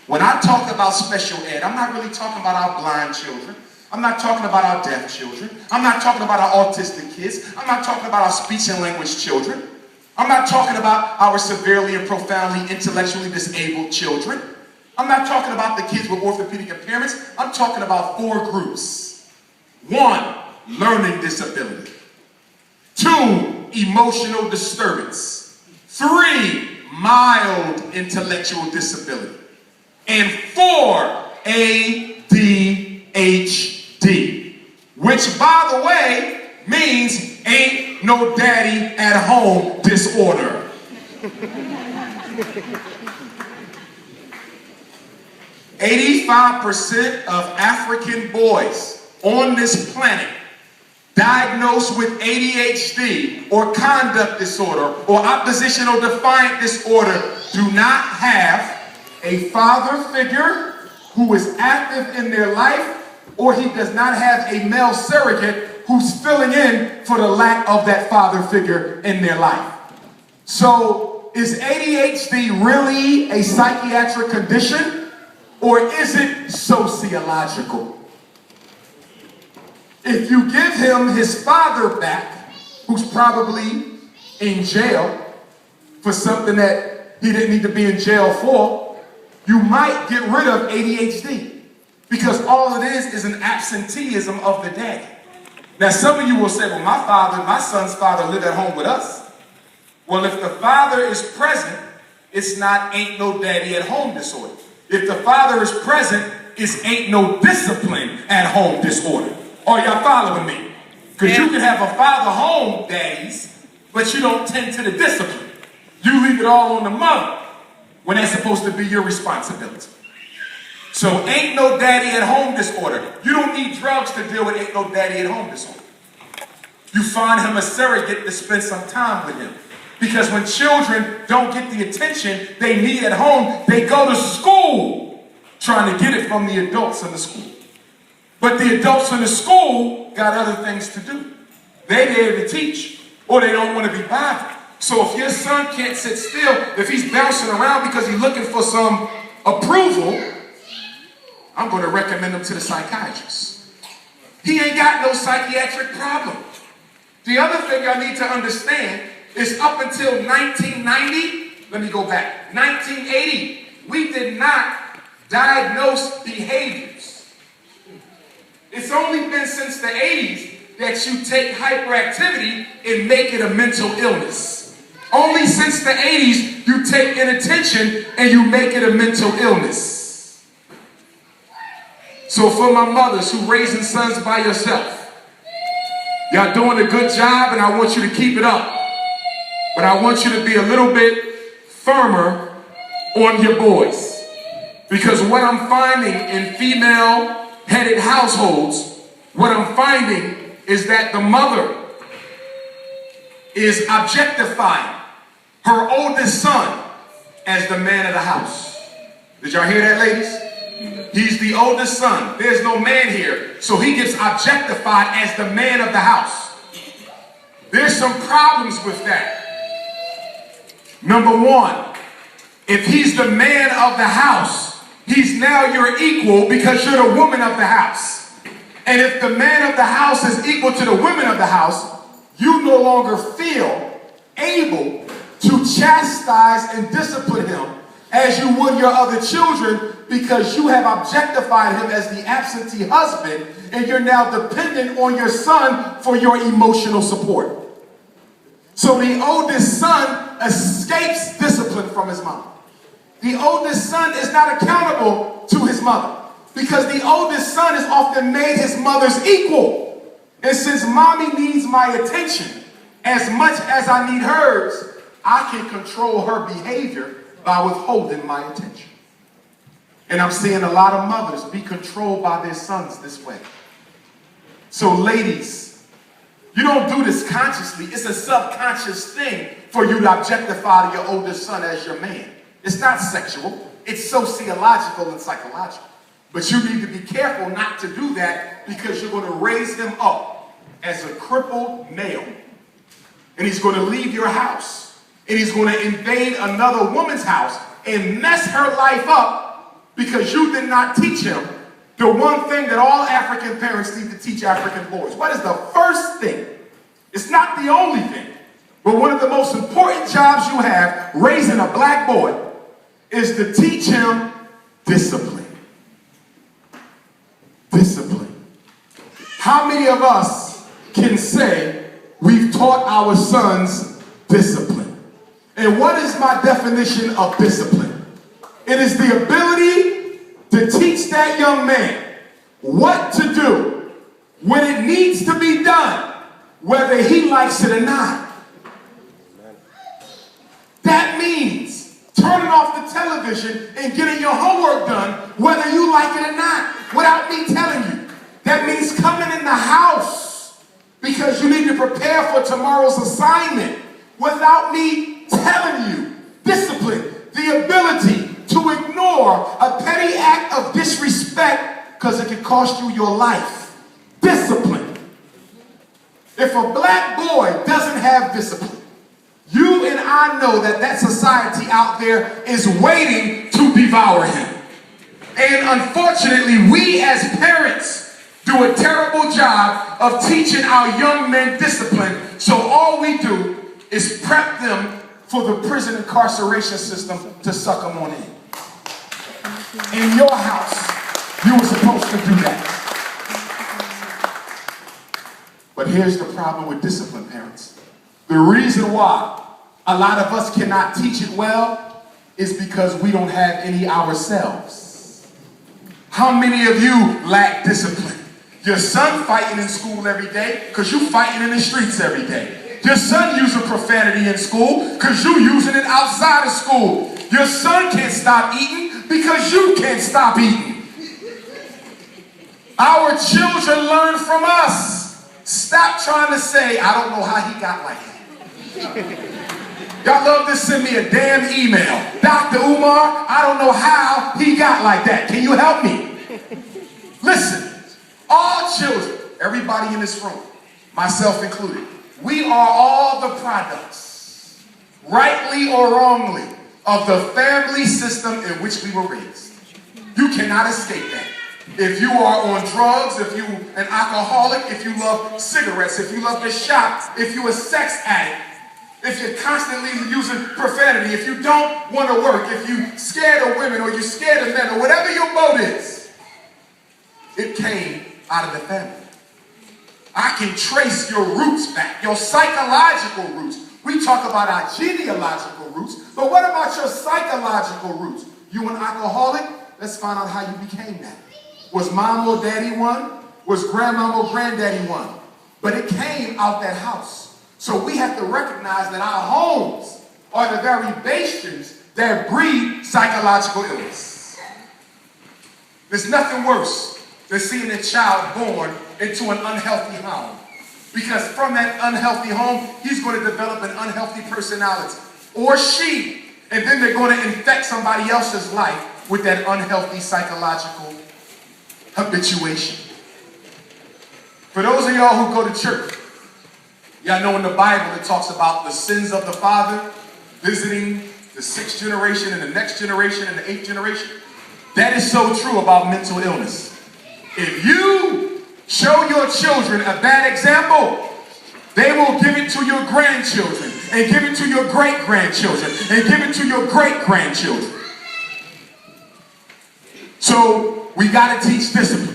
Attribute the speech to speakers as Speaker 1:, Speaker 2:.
Speaker 1: When I talk about special ed, I'm not really talking about our blind children. I'm not talking about our deaf children. I'm not talking about our autistic kids. I'm not talking about our speech and language children. I'm not talking about our severely and profoundly intellectually disabled children. I'm not talking about the kids with orthopedic impairments. I'm talking about 4 groups. 1, learning disability. 2, emotional disturbance. 3, mild intellectual disability. And 4, ADHD, which, by the way, means ain't no daddy at home disorder. 85% of African boys on this planet diagnosed with ADHD or conduct disorder or oppositional defiant disorder do not have a father figure who is active in their life, or he does not have a male surrogate who's filling in for the lack of that father figure in their life. So is ADHD really a psychiatric condition, or is it sociological? If you give him his father back, who's probably in jail for something that he didn't need to be in jail for, you might get rid of ADHD, because all it is an absenteeism of the daddy. Now, some of you will say, well, my son's father lived at home with us. Well, if the father is present, it's not ain't no daddy at home disorder. If the father is present, it's ain't no discipline at home disorder. Are y'all following me? Because you can have a father home daddies, but you don't tend to the discipline. You leave it all on the mother when that's supposed to be your responsibility. So ain't no daddy at home disorder. You don't need drugs to deal with ain't no daddy at home disorder. You find him a surrogate to spend some time with him. Because when children don't get the attention they need at home, they go to school trying to get it from the adults in the school. But the adults in the school got other things to do. They're there to teach, or they don't want to be bothered. So if your son can't sit still, if he's bouncing around because he's looking for some approval, I'm going to recommend him to the psychiatrist. He ain't got no psychiatric problem. The other thing y'all need to understand is up until 1990, let me go back, 1980, we did not diagnose behaviors. It's only been since the 80s that you take hyperactivity and make it a mental illness. Only since the 80s you take inattention and you make it a mental illness. So for my mothers who raising sons by yourself, y'all doing a good job and I want you to keep it up. But I want you to be a little bit firmer on your boys. Because what I'm finding in female-headed households, what I'm finding is that the mother is objectifying her oldest son as the man of the house. Did y'all hear that, ladies? He's the oldest son. There's no man here. So he gets objectified as the man of the house. There's some problems with that. Number one, if he's the man of the house, he's now your equal because you're the woman of the house. And if the man of the house is equal to the women of the house, you no longer feel able to chastise and discipline him as you would your other children, because you have objectified him as the absentee husband and you're now dependent on your son for your emotional support. So the oldest son escapes discipline from his mom. The oldest son is not accountable to his mother because the oldest son is often made his mother's equal. And since mommy needs my attention as much as I need hers, I can control her behavior by withholding my attention. And I'm seeing a lot of mothers be controlled by their sons this way. So ladies, you don't do this consciously. It's a subconscious thing for you to objectify your oldest son as your man. It's not sexual. It's sociological and psychological. But you need to be careful not to do that because you're going to raise him up as a crippled male. And he's going to leave your house. And he's going to invade another woman's house and mess her life up because you did not teach him the one thing that all African parents need to teach African boys. What is the first thing? It's not the only thing, but one of the most important jobs you have raising a black boy is to teach him discipline. Discipline. How many of us can say we've taught our sons discipline? And what is my definition of discipline? It is the ability to teach that young man what to do when it needs to be done, whether he likes it or not. That means turning off the television and getting your homework done, whether you like it or not, without me telling you. That means coming in the house because you need to prepare for tomorrow's assignment without me telling you. Discipline, the ability to ignore a petty act of disrespect because it can cost you your life. Discipline. If a black boy doesn't have discipline, you and I know that that society out there is waiting to devour him. And unfortunately, we as parents do a terrible job of teaching our young men discipline. So all we do is prep them for the prison incarceration system to suck them on in. In your house, you were supposed to do that. But here's the problem with discipline, parents. The reason why a lot of us cannot teach it well is because we don't have any ourselves. How many of you lack discipline? Your son fighting in school every day because you fighting in the streets every day. Your son using profanity in school because you using it outside of school. Your son can't stop eating because you can't stop eating. Our children learn from us. Stop trying to say, I don't know how he got like that. Y'all love to send me a damn email. Dr. Umar, I don't know how he got like that. Can you help me? Listen, all children, everybody in this room, myself included, we are all the products, rightly or wrongly, of the family system in which we were raised. You cannot escape that. If you are on drugs, if you're an alcoholic, if you love cigarettes, if you love to shop, if you're a sex addict, if you're constantly using profanity, if you don't want to work, if you're scared of women or you're scared of men or whatever your boat is, it came out of the family. I can trace your roots back, your psychological roots. We talk about our genealogical roots, but what about your psychological roots? You an alcoholic? Let's find out how you became that. Was mom or daddy one? Was grandmama or granddaddy one? But it came out that house. So we have to recognize that our homes are the very bastions that breed psychological illness. There's nothing worse than seeing a child born into an unhealthy home. Because from that unhealthy home, he's going to develop an unhealthy personality. Or she. And then they're going to infect somebody else's life with that unhealthy psychological habituation. For those of y'all who go to church, y'all know in the Bible it talks about the sins of the father visiting the 6th generation and the next generation and the 8th generation. That is so true about mental illness. If you show your children a bad example, they will give it to your grandchildren and give it to your great-grandchildren and give it to your great-grandchildren. So we got to teach discipline.